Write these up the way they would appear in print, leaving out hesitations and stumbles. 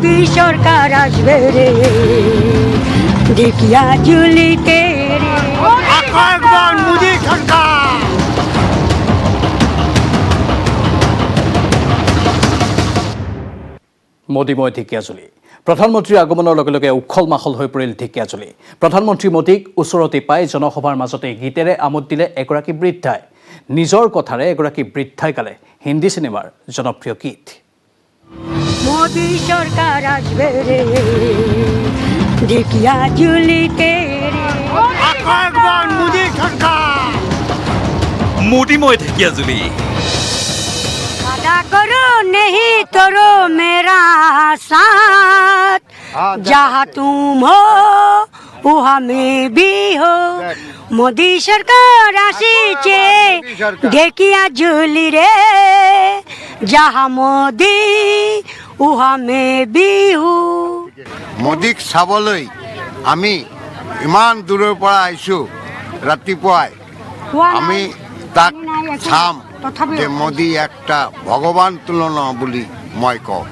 মোদি সৰকাৰ আসবে ৰে দেখিয়া ঝুলিতে ৰে একবাৰ মোদি সৰকাৰ। মোদীময় ঢেকীয়াজুলি প্ৰধানমন্ত্ৰীৰ আগমনৰ লগে লগে উখল মাখল হৈ পৰিল ঢেকীয়াজুলি। প্ৰধানমন্ত্ৰী মোদীক ওচৰতে পাই জনসভাৰ মাজতে গীতেৰে আমোদ দিলে এগৰাকী বৃদ্ধাই। নিজৰ কথাৰে এগৰাকী বৃদ্ধাই গালে হিন্দী চিনেমাৰ জনপ্ৰিয় গীত। মোদি সরকার আসবে রে ঢেকিয়াজুলিতে রে একবার মোদি সরকার। মোদীময় ঢেকীয়াজুলি वादा करो नहीं करो मेरा साथ जहाँ तुम हो वहाँ मैं भी हो मोदी सरकार আসিছে ঢেকিয়াজুলি রে जहाँ मोदी वहाँ मैं भी हूँ। মোদীক চাবলৈ আমি ইমান দূৰৰ পৰা আহিছোঁ ৰাতিপুৱাই আমি তাক চাম যে মোদী একটা ভগৱান তুলনা বুলি মই কওঁ।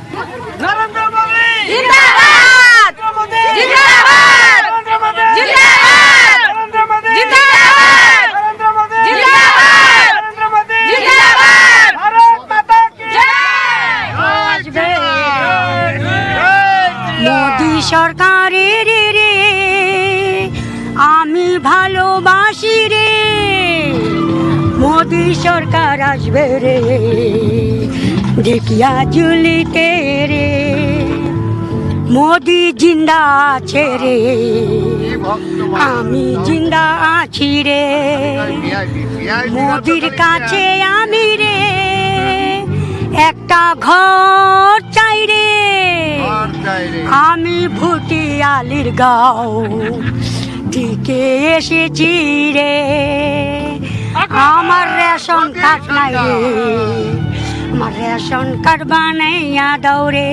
মোদি সরকারের রে আমি ভালোবাসি রে মোদি সরকার আসবে রে ঢেকিয়াজুলিতে রে মোদি জিন্দা আছে রে আমি জিন্দা আছি রে মোদির কাছে আমি রে একটা ঘর চাই রে আমি ভুটিয়ালির গাঁও থেকে এসেছি রে আমার রেশন কার্ড নাই রে আমার রেশন কার্ড বানাইয়া দাও রে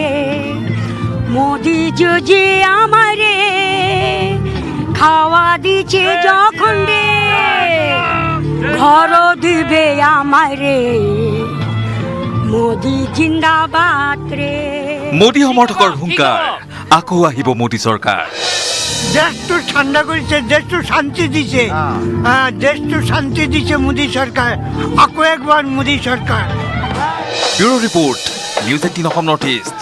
মোদি যদি আমারে খাওয়া দিচ্ছে যখন রে ঘরও দিবে আমারে মোদি জিন্দাবাদ রে। মোদী সমৰ্থকৰ হুংকাৰ আকৌ আহিব মোদী চৰকাৰ। দেশটো ঠান্ডা কৰিছে, দেশটো শান্তি দিছে, দেশটো শান্তি দিছে মোদী সৰকাৰ। আকৌ একবাৰ মোদী সৰকাৰ। Bureau report news 18 Assam north east.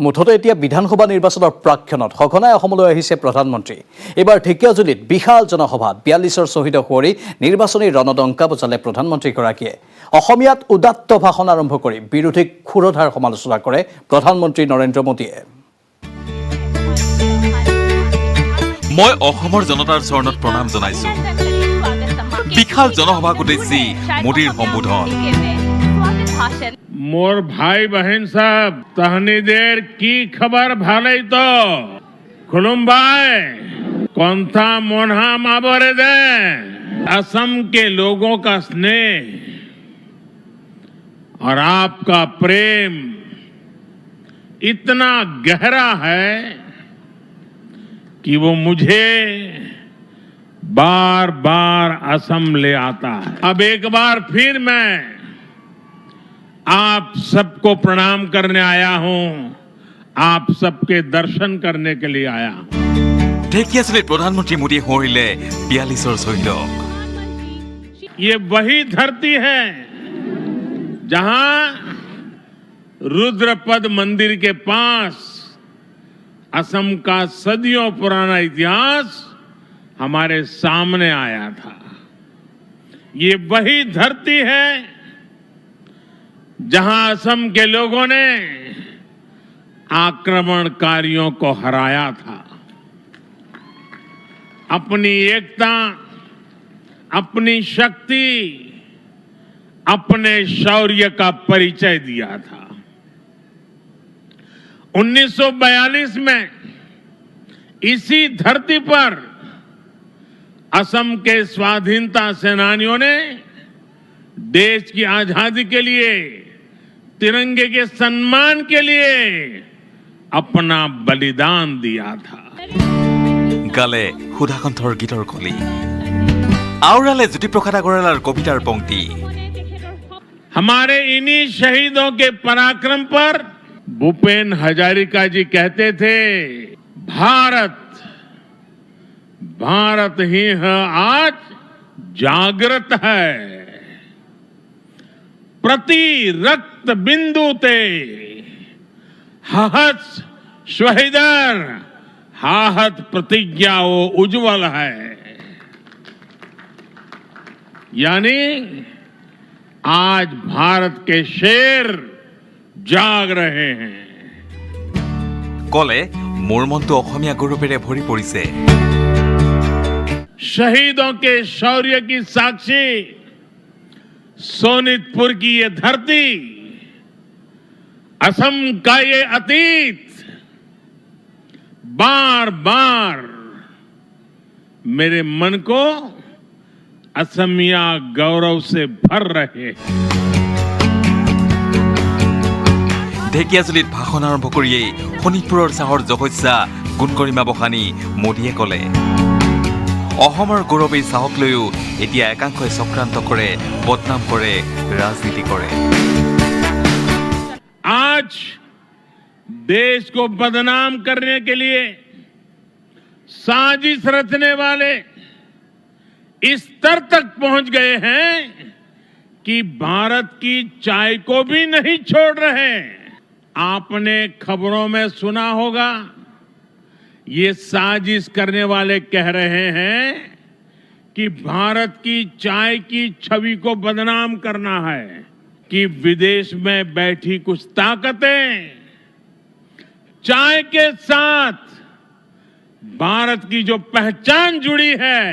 মুঠতে এতিয়া বিধানসভা নিৰ্বাচনৰ প্ৰাক্ষণত সঘনাই অসমলৈ আহিছে প্ৰধানমন্ত্ৰী। এইবাৰ ঢেকীয়াজুলিত বিশাল জনসভাত 42ৰ শ্বহীদক সোঁৱৰি নিৰ্বাচনী ৰণডংকা বজালে প্ৰধানমন্ত্ৰীগৰাকীয়ে। অসমীয়াত উদাত্ত ভাষণ আৰম্ভ কৰি বিৰোধীক ক্ষুৰধাৰ সমালোচনা কৰে প্ৰধানমন্ত্ৰী নৰেন্দ্ৰ মোদীয়ে। মই অসমৰ জনতাৰ চৰণত প্ৰণাম জনাইছো। বিশাল জনসভাক উদ্দেশ্যি মোদীৰ সম্বোধন। मोर भाई बहन साहब तहनीदेर की खबर भाले तो खुलुम्बाई कौनथा मोन्हा माबरे दे। असम के लोगों का स्नेह और आपका प्रेम इतना गहरा है कि वो मुझे बार बार असम ले आता है। अब एक बार फिर मैं आप सबको प्रणाम करने आया हूं, आप सबके दर्शन करने के लिए आया हूं। ঢেকীয়াজুলিত প্ৰধানমন্ত্ৰী মোদীয়ে সোঁৱৰিলে 42ৰ শ্বহীদক। ये वही धरती है जहां रुद्रपद मंदिर के पास असम का सदियों पुराना इतिहास हमारे सामने आया था। ये वही धरती है जहां असम के लोगों ने आक्रमणकारियों को हराया था, अपनी एकता, अपनी शक्ति, अपने शौर्य का परिचय दिया था। 1942 में इसी धरती पर असम के स्वाधीनता सेनानियों ने देश की आजादी के लिए तिरंगे के सम्मान के लिए अपना बलिदान दिया था। গালে সুধাকণ্ঠৰ গীতৰ কলি আওৰালে জ্যোতিপ্ৰসাদ আগৰৱালাৰ কবিতাৰ পংক্তি। हमारे इन्हीं शहीदों के पराक्रम पर भूपेन हजारिका जी कहते थे, भारत भारत ही है आज जागृत है, प्रति रक्त बिंदु ते हहत शहीदर हाहत प्रतिज्ञा वो उज्जवल है। यानी आज भारत के शेर जाग रहे हैं। কলে মোৰ মনটো অসমীয়া গৌৰৱেৰে ভৰি পৰিছে। शहीदों के शौर्य की साक्षी सोनितपुर की ये धरती, असम का ये अतीत बार बार मेरे मन को असमिया गौरव से भर रहे हैं। ঢেকীয়াজুলিত ভাষণ আৰম্ভ কৰিয়েই শোণিতপুৰৰ চাহৰ জগজ্জা গুণগৰিমা বখানী মোদীয়ে ক'লে, অসমৰ গৌৰৱেই চাহক লৈও এতিয়া একাংশই চক্ৰান্ত কৰে, বদনাম কৰে, ৰাজনীতি কৰে। आज देश को बदनाम करने के लिए साजिश रचने वाले इस स्तर तक पहुंच गए हैं कि भारत की चाय को भी नहीं छोड़ रहे। आपने खबरों में सुना होगा, ये साजिश करने वाले कह रहे हैं कि भारत की चाय की छवि को बदनाम करना है, कि विदेश में बैठी कुछ ताकतें चाय के साथ भारत की जो पहचान जुड़ी है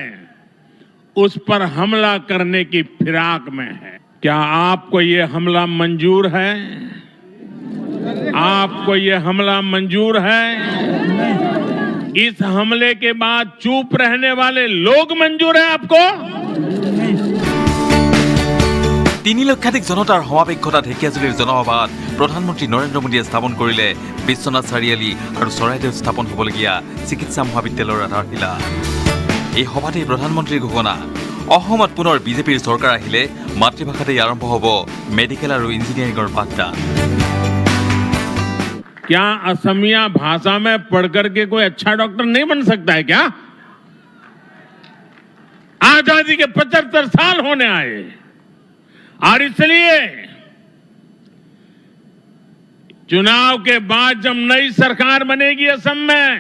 उस पर हमला करने की फिराक में है। क्या आपको ये हमला मंजूर है? आपको ये हमला मंजूर है? इस हमले के बाद चुप रहने वाले लोग मंजूर है आपको? 3 লক্ষাধিক জনতাৰ সমাৱেশতা ঢেকীয়াজুলিৰ জনসভাত প্ৰধানমন্ত্ৰী নৰেন্দ্ৰ মোদীয়ে স্থাপন কৰিলে বিশ্বনাথ চাৰিআলি আৰু চৰাইদেউত স্থাপন হ'বলগীয়া চিকিৎসা মহাবিদ্যালয়ৰ আধাৰশিলা। এই সভাতেই প্ৰধানমন্ত্ৰীৰ ঘোষণা, অসমত পুনৰ বিজেপিৰ চৰকাৰ আহিলে মাতৃভাষাতেই আৰম্ভ হ'ব মেডিকেল আৰু ইঞ্জিনিয়াৰিঙৰ পাঠদান। क्या असमिया भाषा में पढ़कर के कोई अच्छा डॉक्टर नहीं बन सकता है क्या? आजादी के 75 साल होने आए और इसलिए चुनाव के बाद जब नई सरकार बनेगी असम में,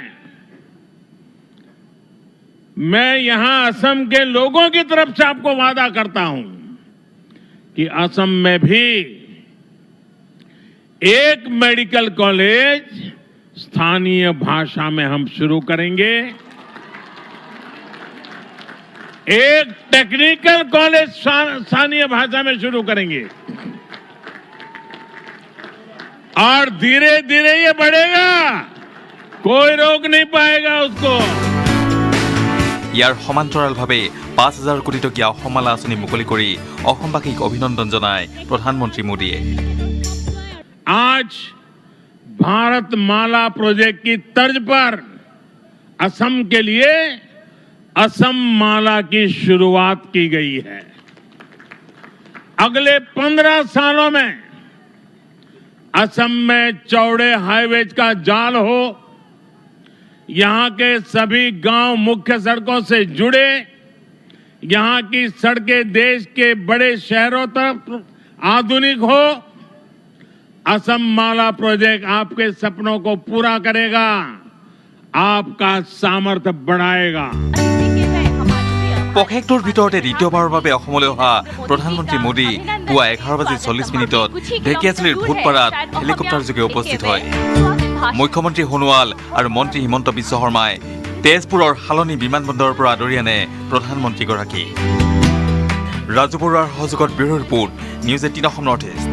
मैं यहां असम के लोगों की तरफ से आपको वादा करता हूं कि असम में भी एक मेडिकल कॉलेज स्थानीय भाषा में हम शुरू करेंगे, एक टेक्निकल कॉलेज स्थानीय भाषा में शुरू करेंगे और धीरे धीरे ये बढ़ेगा, कोई रोक नहीं पाएगा उसको। ইয়াৰ সমান্তৰালভাৱে 5,000 কোটি টকীয়া অসমমালা আঁচনি মুকলি কৰি অসমবাসীক অভিনন্দন জনায় প্ৰধানমন্ত্ৰী মোদীয়ে। आज भारत माला प्रोजेक्ट की तर्ज पर असम के लिए असम माला की शुरुआत की गई है। अगले 15 सालों में असम में चौड़े हाईवेज का जाल हो, यहां के सभी गांव मुख्य सड़कों से जुड़े, यहां की सड़कें देश के बड़े शहरों तक आधुनिक हो। असम माला प्रोजेक्ट आपके सपनों को पूरा करेगा, आपका सामर्थ्य बढ़ाएगा। পষেকটোৰ ভিতৰতে দ্বিতীয়বাৰৰ বাবে অসমলৈ অহা প্ৰধানমন্ত্ৰী মোদী পুৱা 11:40 ঢেকীয়াজুলিৰ ভূতপাৰাত হেলিকপ্টাৰযোগে উপস্থিত হয়। মুখ্যমন্ত্ৰী সোণোৱাল আৰু মন্ত্ৰী হিমন্ত বিশ্ব শৰ্মাই তেজপুৰৰ হালনি বিমানবন্দৰৰ পৰা আদৰি আনে প্ৰধানমন্ত্ৰীগৰাকী। ৰাজু বৰুৱাৰ সহযোগত bureau report, news 18 Assam north east.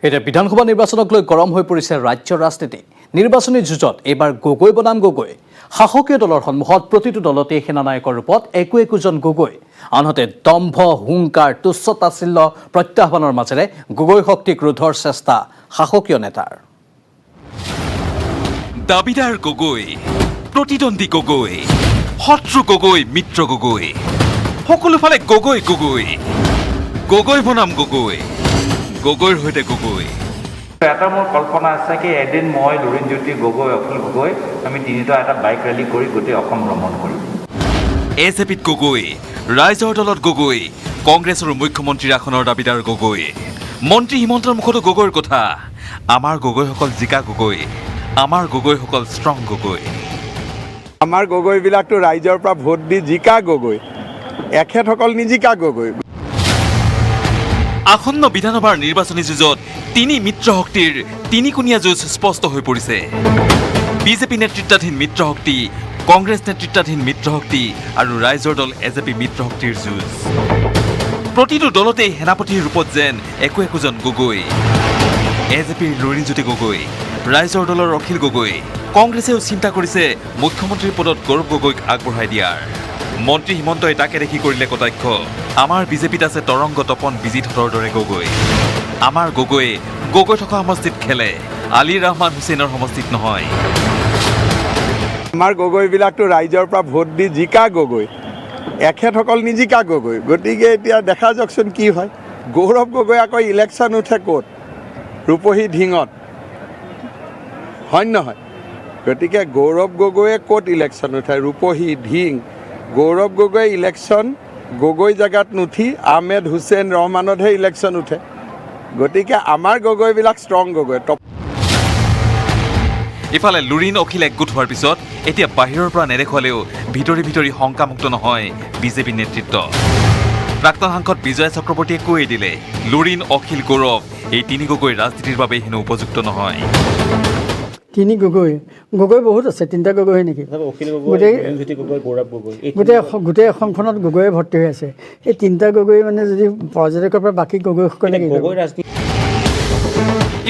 এতিয়া বিধানসভা নিৰ্বাচনক লৈ গৰম হৈ পৰিছে ৰাজ্যৰ ৰাজনীতি। নিৰ্বাচনী যুঁজত এইবাৰ গগৈ বনাম গগৈ। শাসকীয় দলৰ সন্মুখত প্ৰতিটো দলতে সেনানায়কৰ ৰূপত একোজন গগৈ, আনহাতে দম্ভ, হুংকাৰ, তুচ্ছ-তাচ্ছিল্য প্ৰত্যাহ্বানৰ মাজেৰে গগৈ শক্তিক ৰোধৰ চেষ্টা শাসকীয় নেতাৰ। দাবিদাৰ গগৈ, প্ৰতিদ্বন্দ্বী গগৈ, শত্ৰু গগৈ, মিত্ৰ গগৈ, সকলোফালে গগৈ গগৈ, গগৈ বনাম গগৈ, গগৈৰ সৈতে গগৈ। এটা মোৰ কল্পনা আছে কি এদিন মই লুৰিণজ্যোতি গগৈ, অখিল গগৈ আমি তিনিটা এটা বাইক ৰেলী কৰি গোটেই অসম ভ্ৰমণ কৰিম। এজেপিত গগৈ, ৰাইজৰ দলত গগৈ, কংগ্ৰেছৰ মুখ্যমন্ত্ৰীৰ আসনৰ দাবিদাৰ গগৈ, মন্ত্ৰী হিমন্তৰ মুখতো গগৈৰ কথা। আমাৰ গগৈসকল জিকা গগৈ, আমাৰ গগৈসকল ষ্ট্ৰং গগৈ। আমাৰ গগৈবিলাকতো ৰাইজৰ পৰা ভোট দি জিকা গগৈ, এখেতসকল নিজিকা গগৈ। আসন্ন বিধানসভাৰ নিৰ্বাচনী যুঁজত তিনি মিত্ৰ শক্তিৰ তিনিকোণীয়া যুঁজ স্পষ্ট হৈ পৰিছে। বিজেপি নেতৃত্বাধীন মিত্ৰশক্তি, কংগ্ৰেছ নেতৃত্বাধীন মিত্ৰশক্তি আৰু ৰাইজৰ দল এজেপি মিত্ৰশক্তিৰ যুঁজ। প্ৰতিটো দলতেই সেনাপতিৰ ৰূপত যেন একোজন গগৈ। এজেপিৰ লুৰিণজ্যোতি গগৈ, ৰাইজৰ দলৰ অখিল গগৈ, কংগ্ৰেছেও চিন্তা কৰিছে মুখ্যমন্ত্ৰীৰ পদত গৌৰৱ গগৈক আগবঢ়াই দিয়াৰ। মন্ত্ৰী হিমন্তই তাকে দেখি কৰিলে কটাক্ষ, আমাৰ বিজেপিত আছে তৰংগ তপন বিজিতহঁতৰ দৰে গগৈ। আমাৰ গগৈ থকা সমষ্টিত খেলে, আলী ৰহমান হুছেইনৰ সমষ্টিত নহয়। আমাৰ গগৈবিলাকতো ৰাইজৰ পৰা ভোট দি জিকা গগৈ, এখেতসকল নিজিকা গগৈ। গতিকে এতিয়া দেখা যাওকচোন কি হয়। গৌৰৱ গগৈ আকৌ ইলেকশ্যন উঠে ক'ত? ৰূপহী ঢিঙত, হয় নহয়? গতিকে গৌৰৱ গগৈয়ে ক'ত ইলেকশ্যন উঠে? ৰূপহী ঢিং। গৌৰৱ গগৈ ইলেকশ্যন গগৈ জেগাত নুঠি আহমেদ হুছেইন ৰহমানতহে ইলেকশ্যন উঠে। গতিকে আমাৰ গগৈবিলাক ষ্ট্ৰং গগৈ। ইফালে লুৰিণ অখিল একগোট হোৱাৰ পিছত এতিয়া বাহিৰৰ পৰা নেদেখুৱালেও ভিতৰি শংকামুক্ত নহয় বিজেপি নেতৃত্ব। প্ৰাক্তন সাংসদ বিজয় চক্ৰৱৰ্তীয়ে কৈয়ে দিলে, লুৰিণ অখিল গৌৰৱ এই তিনি গগৈ ৰাজনীতিৰ বাবে হেনো উপযুক্ত নহয়। তিনি গগৈ বহুত আছে, তিনিটা গগৈ হয় নেকি? গোটেই অসমখনত গগৈয়ে ভৰ্তি হৈ আছে। এই তিনিটা গগৈ মানে যদি পৰ্যটকৰ পৰা বাকী গগৈসকলে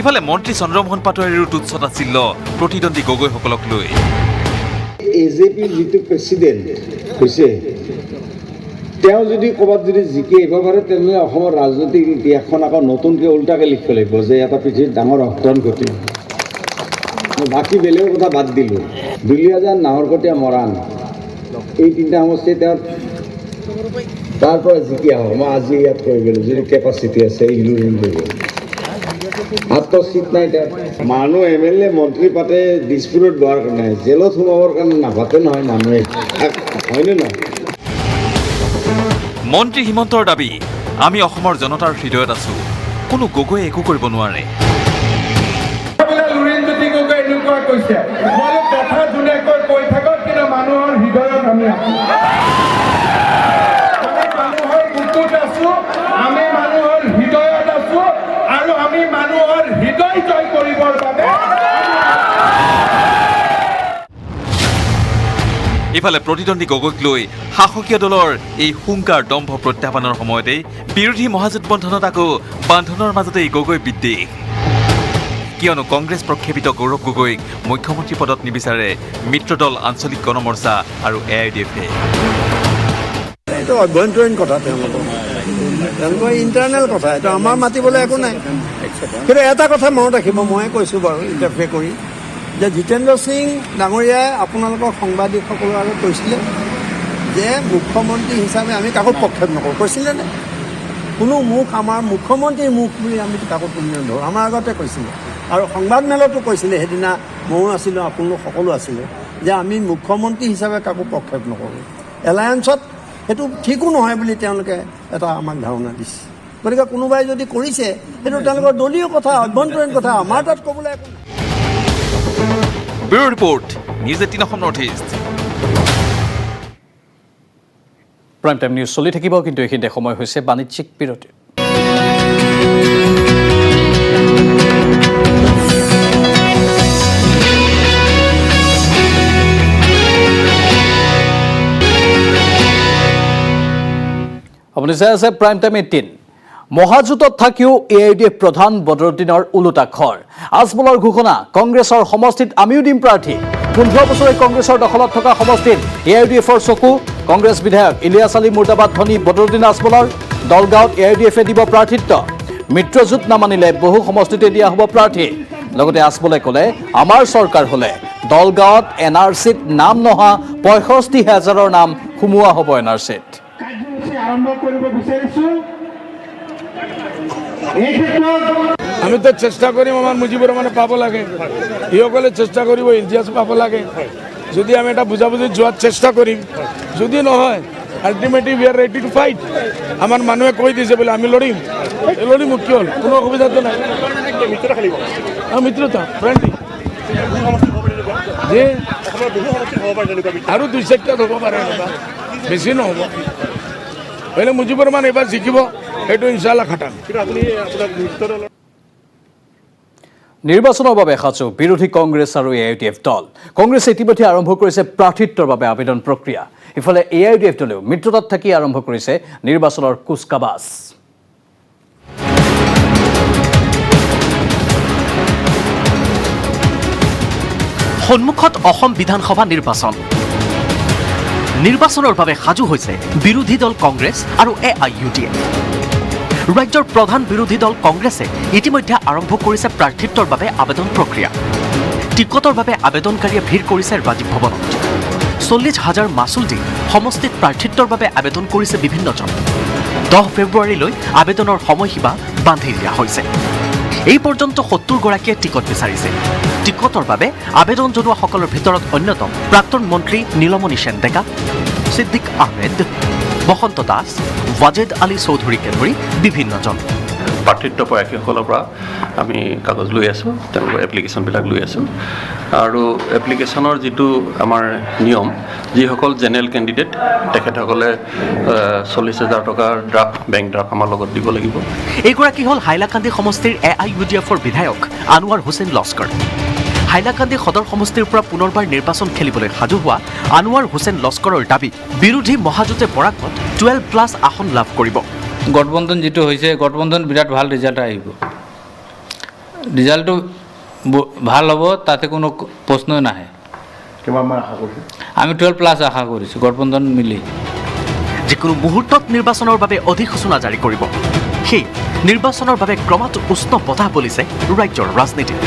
ইফালে মন্ত্ৰী চন্দ্ৰমোহন পাটোৱাৰীৰো তুচ্ছ-তাচ্ছিল্য প্ৰতিদ্বন্দ্বী গগৈসকলক লৈ। এজেপিৰ যিটো প্ৰেচিডেণ্ট হৈছে, তেওঁ যদি ক'ৰবাত যদি জিকি আহিব পাৰে, তেনেহ'লে অসমৰ ৰাজনৈতিক ইতিহাসখন আকৌ নতুনকৈ ওলোটাকৈ লিখিব লাগিব যে এটা পৃথিৱীত ডাঙৰ অঘটন ঘটিল। বাকী বেলেগৰ কথা বাদ দিলোঁ। দুলীয়াজান, নাহৰকটীয়া, মৰাণ এই তিনিটা সমষ্টি তেওঁ তাৰ পৰা জিকি আহোঁ। মই আজি ইয়াত কৈ গ'লোঁ যদি কেপাচিটি আছে এই লুৰিণ লৈ গ'ল। মাত্ৰ চিট নাই তাত। মানুহ MLA মন্ত্ৰী পাতে দিছপুৰত লোৱাৰ কাৰণে, জেলত সোমাবৰ কাৰণে নাপাতে নহয় মানুহে, হয়নে নহয়? মন্ত্ৰী হিমন্তৰ দাবী, আমি অসমৰ জনতাৰ হৃদয়ত আছো, কোনো গগৈয়ে একো কৰিব নোৱাৰে। লুৰিণজ্যোতি গগৈ এনেকুৱা কৈছে, মই কথা ধুনীয়াকৈ কৈ থাকক, কিন্তু মানুহৰ হৃদয়ত আমি আছো। মানুহৰ বুকুত আছো, আমি মানুহৰ হৃদয়ত আছো, আৰু আমি মানুহৰ হৃদয় জয় কৰিবৰ বাবে। ইফালে প্ৰতিদ্বন্দ্বী গগৈক লৈ শাসকীয় দলৰ এই হুংকাৰ দম্ভ প্ৰত্যাহ্বানৰ সময়তেই বিৰোধী মহাজোটবন্ধনত আকৌ বান্ধনৰ মাজতেই গগৈ বিদ্বেষ। কিয়নো কংগ্ৰেছ প্ৰক্ষেপিত গৌৰৱ গগৈক মুখ্যমন্ত্ৰী পদত নিবিচাৰে মিত্ৰদল আঞ্চলিক গণমৰ্চা আৰু AIDF-এ। এইটো অভ্যন্তৰীণ কথা, তেওঁলোকৰ ইণ্টাৰনেল কথা, এইটো আমাৰ মাতিবলৈ একো নাই। কিন্তু এটা কথা মনত ৰাখিব, ময়ে কৈছোঁ বাৰু ইণ্টাৰফেয়াৰ কৰি, যে জিতেন্দ্ৰ সিং ডাঙৰীয়াই আপোনালোকৰ সাংবাদিকসকলৰ আগত কৈছিলে যে মুখ্যমন্ত্ৰী হিচাপে আমি কাকো প্ৰক্ষেপ নকৰোঁ, কৈছিলেনে? কোনো মুখ আমাৰ মুখ্যমন্ত্ৰীৰ মুখ বুলি আমি কাকো তুলি নধৰোঁ, আমাৰ আগতে কৈছিলে। আৰু সংবাদ মেলতো কৈছিলে, সেইদিনা ময়ো আছিলোঁ, আপোনালোক সকলো আছিলে, যে আমি মুখ্যমন্ত্ৰী হিচাপে কাকো প্ৰক্ষেপ নকৰোঁ। এলায়েন্সত সেইটো ঠিকো নহয় বুলি তেওঁলোকে এটা আমাক ধাৰণা দিছে। গতিকে কোনোবাই যদি কৰিছে, সেইটো তেওঁলোকৰ দলীয় কথা, অভ্যন্তৰীণ কথা, আমাৰ তাত ক'বলৈ একো নাই। Bureau report, news 18 Assam north east. Prime time news চলি থাকিব, কিন্তু এইখিনিতে সময় হৈছে বাণিজ্যিক বিৰতিৰ। আপুনি চাই আছে প্ৰাইম টাইম 18। মহাজোঁটত থাকিও AIDF প্ৰধান বদৰুদ্দিনৰ ওলোটা খৰ। আজমলৰ ঘোষণা, কংগ্ৰেছৰ সমষ্টিত আমিও দিম প্ৰাৰ্থী। 15 বছৰে কংগ্ৰেছৰ দখলত থকা সমষ্টিত AIUDFৰ চকু কংগ্ৰেছ বিধায়ক ইলিয়াছ আলী মুৰ্দাবাদ ধনী বদৰুদ্দিন আজমলৰ দলগাঁৱত AIUDFে দিব প্ৰাৰ্থিত্ব মিত্ৰজোঁট নামানিলে বহু সমষ্টিতে দিয়া হ'ব প্ৰাৰ্থী লগতে আজমলে ক'লে আমাৰ চৰকাৰ হ'লে দলগাঁৱত NRCত নাম নহা 65,000ৰ নাম সুমুওৱা হ'ব NRCত আৰম্ভ কৰিব বিচাৰিছো এই ক্ষেত্ৰত আমি তো চেষ্টা কৰিম আমাৰ মুজিবৰ মানে পাব লাগে ইসকলে চেষ্টা কৰিব ইতিহাস পাব লাগে যদি আমি এটা বুজাবুজি যোৱাৰ চেষ্টা কৰিম যদি নহয় ultimately we are ready to fight আমার মানুহে কৈ দিছে বলে আমি লড়িম কি হল কোনো অসুবিধা তো নাই মিত্রতা ফ্রেন্ডলি যে আৰু 2-4টা হ'ব পাৰে বেছি নহ'ব হলে মুজিবৰ মান এবাৰ জিকিব সেইটো ইনশাআল্লাহ খাটাম নিৰ্বাচনৰ বাবে সাজু বিৰোধী কংগ্ৰেছ আৰু AIUDF দল কংগ্ৰেছে ইতিমধ্যে আৰম্ভ কৰিছে প্ৰাৰ্থিত্বৰ বাবে আবেদন প্ৰক্ৰিয়া ইফালে AIUDF দলেও মিত্ৰতাত থাকি আৰম্ভ কৰিছে নিৰ্বাচনৰ কুচকাৱাজ সন্মুখত অসম বিধানসভা নিৰ্বাচনৰ বাবে সাজু হৈছে বিৰোধী দল কংগ্ৰেছ আৰু AIUDF ৰাজ্যৰ প্ৰধান বিৰোধী দল কংগ্ৰেছে ইতিমধ্যে আৰম্ভ কৰিছে প্ৰাৰ্থিত্বৰ বাবে আবেদন প্ৰক্ৰিয়া টিকটৰ বাবে আবেদনকাৰীয়ে ভিৰ কৰিছে ৰাজীৱ ভৱনত 40,000 মাচুল দি সমষ্টিত প্ৰাৰ্থিত্বৰ বাবে আবেদন কৰিছে বিভিন্নজন 10 ফেব্ৰুৱাৰীলৈ আবেদনৰ সময়সীমা বান্ধি দিয়া হৈছে এই পৰ্যন্ত 70 গৰাকীয়ে টিকট বিচাৰিছে টিকটৰ বাবে আবেদন জনোৱাসকলৰ ভিতৰত অন্যতম প্ৰাক্তন মন্ত্ৰী নীলমণি সেন ডেকা সিদ্দিক আহমেদ বসন্ত দাস ৱাজেদ আলী চৌধুৰীকে ধৰি বিভিন্নজন প্ৰাৰ্থিত্ব প্ৰয়াসীসকলৰ পৰা আমি কাগজ লৈ আছোঁ তেওঁলোকৰ এপ্লিকেশ্যনবিলাক লৈ আছোঁ আৰু এপ্লিকেশ্যনৰ যিটো আমাৰ নিয়ম যিসকল জেনেৰেল কেণ্ডিডেট তেখেতসকলে 40,000 টকাৰ ড্ৰাফ্ট বেংক ড্ৰাফ্ট আমাৰ লগত দিব লাগিব এইগৰাকী হ'ল হাইলাকান্দি সমষ্টিৰ AIUDFৰ বিধায়ক আনোৱাৰ হুছেইন লস্কৰ হাইলাকান্দি সদৰ সমষ্টিৰ পৰা পুনৰবাৰ নিৰ্বাচন খেলিবলৈ সাজু হোৱা আনোৱাৰ হুছেইন লস্কৰৰ দাবী বিৰোধী মহাজোঁটে বৰাকত 12+ আসন লাভ কৰিব গঠবন্ধন যিটো হৈছে গঠবন্ধন বিৰাট ভাল ৰিজাল্ট আহিব ৰিজাল্টটো ভাল হ'ব তাতে কোনো প্ৰশ্নই নাহে কিমানমান আশা কৰিছে আমি 12+ আশা কৰিছোঁ গঠবন্ধন মিলি যিকোনো মুহূৰ্তত নিৰ্বাচনৰ বাবে অধিসূচনা জাৰি কৰিব সেই নিৰ্বাচনৰ বাবে ক্ৰমাৎ উষ্ণ বতাহ বলিছে ৰাজ্যৰ ৰাজনীতিত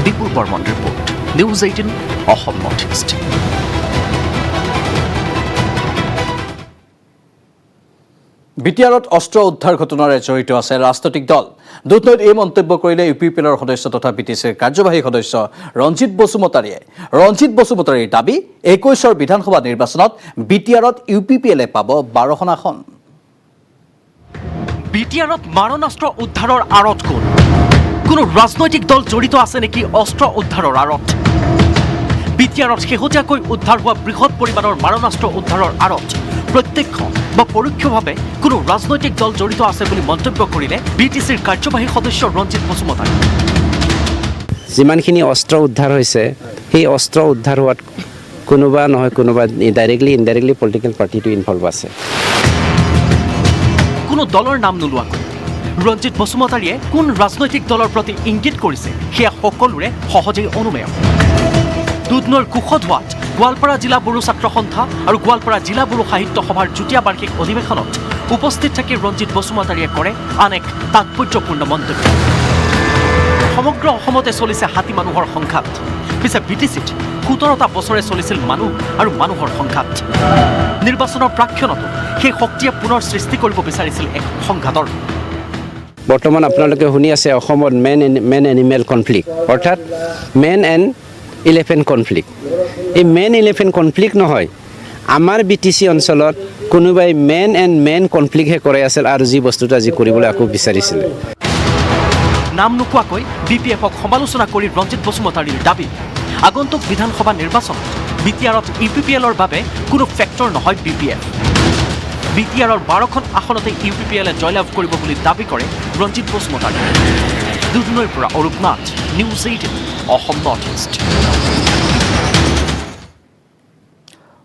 Bipul Barman report news 18 Assam north east বিটিআৰত অস্ত্ৰ উদ্ধাৰ ঘটনাৰে জড়িত আছে ৰাজনৈতিক দল দুধনৈত এই মন্তব্য কৰিলে UPPLৰ সদস্য তথা BTCৰ কাৰ্যবাহী সদস্য ৰঞ্জিত বসুমতাৰীৰ দাবী 21ৰ বিধানসভা নিৰ্বাচনত বিটিআৰত UPPLে পাব 12খন আসন বিটিআৰত মাৰণাস্ত্ৰ উদ্ধাৰৰ আঁৰত কোন কোনো ৰাজনৈতিক দল জড়িত আছে নেকি অস্ত্ৰ উদ্ধাৰৰ আঁৰত বিটিআৰত শেহতীয়াকৈ উদ্ধাৰ হোৱা বৃহৎ পৰিমাণৰ মাৰণাস্ত্ৰ উদ্ধাৰৰ আঁৰত প্ৰত্যক্ষ বা পৰোক্ষভাৱে কোনো ৰাজনৈতিক দল জড়িত আছে বুলি মন্তব্য কৰিলে BTCৰ কাৰ্যবাহী সদস্য ৰঞ্জিত বসুমতাৰী যিমানখিনি অস্ত্ৰ উদ্ধাৰ হৈছে সেই অস্ত্ৰ উদ্ধাৰ হোৱাত কোনোবা নহয় কোনোবা ডাইৰেক্টলি ইনডাইৰেক্টলি পলিটিকেল পাৰ্টিটো ইনভলভ আছে কোনো দলৰ নাম নোলোৱাকৈ ৰঞ্জিত বসুমতাৰীয়ে কোন ৰাজনৈতিক দলৰ প্ৰতি ইংগিত কৰিছে সেয়া সকলোৰে সহজেই অনুমেয় দুধনৈৰ কুশধোৱাত গোৱালপাৰা জিলা বড়ো ছাত্ৰ সন্থা আৰু গোৱালপাৰা জিলা বড়ো সাহিত্য সভাৰ যুটীয়া বাৰ্ষিক অধিৱেশনত উপস্থিত থাকি ৰঞ্জিত বসুমতাৰীয়ে কৰে আন এক তাৎপৰ্যপূৰ্ণ মন্তব্য সমগ্ৰ অসমতে চলিছে হাতী মানুহৰ সংঘাত পিছে BTCত 17টা বছৰে চলিছিল মানুহ আৰু মানুহৰ সংঘাত নিৰ্বাচনৰ প্ৰাক্ষণতো সেই শক্তিয়ে পুনৰ সৃষ্টি কৰিব বিচাৰিছিল এক সংঘাতৰ বৰ্তমান আপোনালোকে শুনি আছে অসমত মেন এনিমেল কনফ্লিক্ট অৰ্থাৎ মেন এণ্ড ইলেফেণ্ট কনফ্লিক্ট এই মেন ইলেফেণ্ট কনফ্লিক্ট নহয় আমাৰ BTC অঞ্চলত কোনোবাই মেন কনফ্লিক্টহে কৰাই আছিল আৰু যি বস্তুটো আজি কৰিবলৈ আকৌ বিচাৰিছিলে নাম নোকোৱাকৈ BPFক সমালোচনা কৰি ৰঞ্জিত বসুমতাৰীৰ দাবী আগন্তুক বিধানসভা নিৰ্বাচনত বিটিআৰত UPPLৰ বাবে কোনো ফেক্টৰ নহয় বিটিআৰৰ 12খন আসনতে UPPLে জয়লাভ কৰিব বুলি দাবী কৰে ৰঞ্জিত বসুমতাৰী দুধনৈৰ পৰা Arup Nath news 18 Assam north east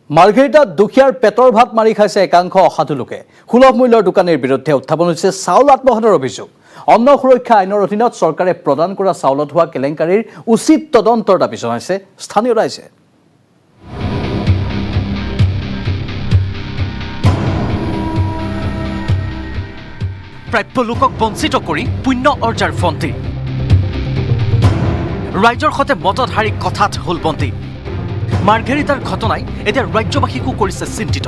মাৰ্ঘেৰিটাত দুখীয়াৰ পেটৰ ভাত মাৰি খাইছে একাংশ অসাধু লোকে সুলভ মূল্যৰ দোকানীৰ বিৰুদ্ধে উত্থাপন হৈছে চাউল আত্মসাতৰ অভিযোগ অন্ন সুৰক্ষা আইনৰ অধীনত চৰকাৰে প্ৰদান কৰা চাউলত হোৱা কেলেংকাৰীৰ উচিত তদন্তৰ দাবী জনাইছে স্থানীয় ৰাইজে প্ৰাপ্য লোকক বঞ্চিত কৰি পুণ্য অৰ্জাৰ ফন্তি ৰাইজৰ সৈতে মতত হাৰি কথাত হ'ল বন্দী মাৰ্ঘেৰিটাৰ ঘটনাই এতিয়া ৰাজ্যবাসীকো কৰিছে চিন্তিত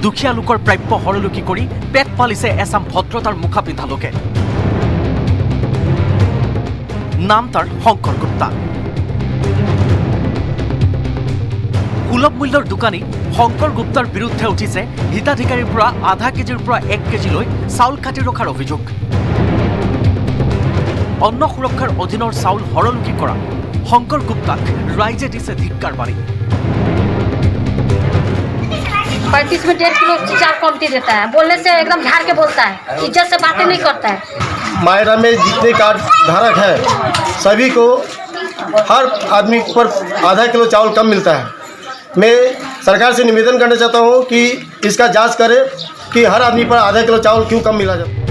দুখীয়া লোকৰ প্ৰাপ্য হৰলুকি কৰি পেট পালিছে এছাম ভদ্ৰতাৰ মুখা পিন্ধা লোকে নাম তাৰ শংকৰ গুপ্তা সুলভ মূল্যৰ দোকানী শংকৰ গুপ্তাৰ বিৰুদ্ধে উঠিছে হিতাধিকাৰীৰ পৰা আধা কেজিৰ পৰা 1 কেজিলৈ চাউল কাটি ৰখাৰ অভিযোগ অন্ন সুৰক্ষাৰ অধীনৰ চাউল হৰলুকি কৰা শংকৰ গুপ্তাক ৰাইজে দিছে ধিক্কাৰ বাণী 35 में 1.5 किलो चावल कमती देता है बोलने से एकदम झाड़ के बोलता है इज्जत से बातें नहीं करता है मायरा में जितने कार्ड धारक हैं सभी को हर आदमी पर आधा किलो चावल कम मिलता है मैं सरकार से निवेदन करना चाहता हूँ कि इसका जांच करे कि हर आदमी पर आधा किलो चावल क्यों कम मिला जाए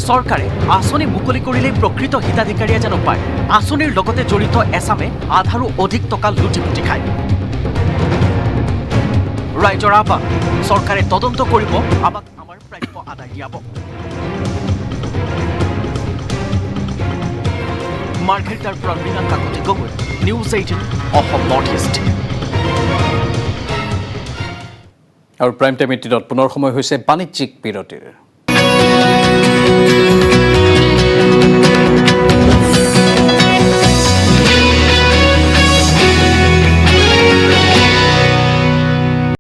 চৰকাৰে আঁচনি মুকলি কৰিলেই প্ৰকৃত হিতাধিকাৰীয়ে যেন পায় আঁচনিৰ লগতে জড়িত এছামে আধাৰো অধিক টকা লুটি পুটি খায় ৰাইজৰ আহ্বান চৰকাৰে তদন্ত কৰিব আমাক আমাৰ প্ৰাপ্য আদায় দিয়াব মাৰ্ঘেৰিটাৰ পৰা Mrinal Kakati Gogoi news 18 Assam north east আৰু প্ৰাইম টাইম 18 পুনৰ সময় হৈছে বাণিজ্যিক বিৰতিৰ